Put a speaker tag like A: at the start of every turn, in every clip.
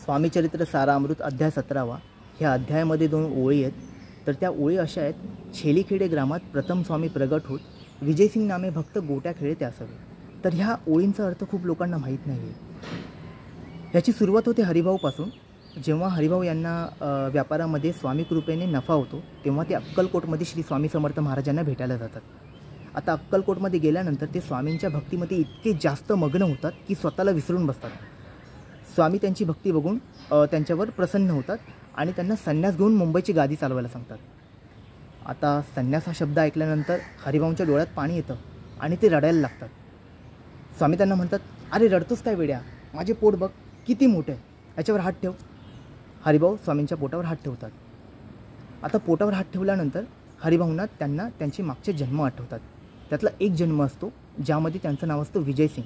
A: स्वामीचरित्र सारामृत अध्याय 17वा। ह्या अध्यायामध्ये 2 ओळी आहेत। तर त्या ओळी अशा आहेत, छेलीखेडे ग्रामात प्रथम स्वामी प्रगट होत, विजयसिंग नामे भक्त गोट्या खेळे त्यासवे। तर ह्या ओळींचा अर्थ खूप लोकांना माहीत नाही आहे। ह्याची सुरुवात होते हरिभाऊपासून। जेव्हा हरिभाऊ यांना व्यापारामध्ये स्वामी कृपेने नफा होतो, तेव्हा ते अक्कलकोटमध्ये श्री स्वामी समर्थ महाराजांना भेटायला जातात। आता अक्कलकोटमध्ये गेल्यानंतर ते स्वामींच्या भक्तीमध्ये इतके जास्त मग्न होतात की स्वतःला विसरून बसतात। स्वामी त्यांची भक्ती बघून त्यांच्यावर प्रसन्न होतात आणि त्यांना संन्यास घेऊन मुंबईची गादी चालवायला सांगतात। आता संन्यास हा शब्द ऐकल्यानंतर हरिभाऊंच्या डोळ्यात पाणी येतं आणि ते रडायला लागतात। स्वामी त्यांना म्हणतात, अरे रडतोस काय वेड्या, माझे पोट बघ किती मोठे आहे, याच्यावर हात ठेव। हरिभाऊ स्वामींच्या पोटावर हात ठेवतात। आता पोटावर हात ठेवल्यानंतर हरिभाऊंना त्यांना त्यांचे मागचे जन्म आठवतात। त्यातला एक जन्म असतो ज्यामध्ये त्यांचं नाव असतं विजयसिंग।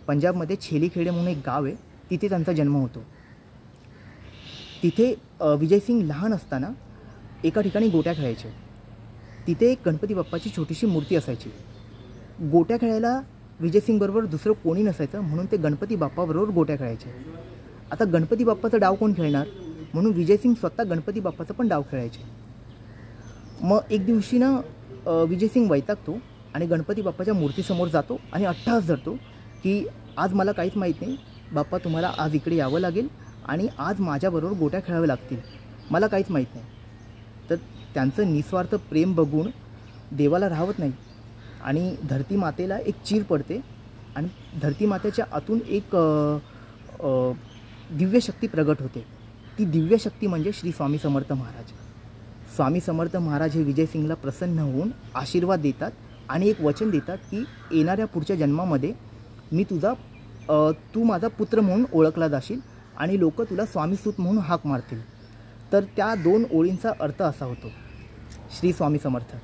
A: पंजाबमध्ये छेलीखेडे म्हणून एक गाव आहे, तिथे त्यांचा जन्म होतो। तिथे विजयसिंग लहान असताना एका ठिकाणी गोट्या खेळायचे। तिथे एक गणपती बाप्पाची छोटीशी मूर्ती असायची। गोट्या खेळायला विजयसिंग बरोबर दुसरं कोणी नसायचं, म्हणून ते गणपती बाप्पाबरोबर गोट्या खेळायचे। आता गणपती बाप्पाचा डाव कोण खेळणार, म्हणून विजयसिंग स्वतः गणपती बाप्पाचा पण डाव खेळायचे। मग एक दिवशी ना विजयसिंग वैतागतो आणि गणपती बाप्पाच्या मूर्तीसमोर जातो आणि अट्टहास धरतो की आज मला काहीच माहीत नाही बाप्पा, तुम्हाला आज इकडे यावं लागेल आणि आज माझ्याबरोबर गोट्या खेळाव्या लागतील, मला काहीच माहीत नाही। तर त्यांचं निस्वार्थ प्रेम बघून देवाला राहवत नाही आणि धरती मातेला एक चीर पडते आणि धरती मातेच्या आतून एक दिव्य शक्ती प्रगट होते। ती दिव्य शक्ती म्हणजे श्री स्वामी समर्थ महाराज। स्वामी समर्थ महाराज हे विजयसिंगला प्रसन्न होऊन आशीर्वाद देतात आणि एक वचन देतात की येणाऱ्या पुढच्या जन्मामध्ये मी तू माझा पुत्र म्हणून ओळखला जाशील आणि लोक तुला स्वामीसूत म्हणून हाक मारतील। तर त्या 2 ओळींचा अर्थ असा होतो। श्री स्वामी समर्थ।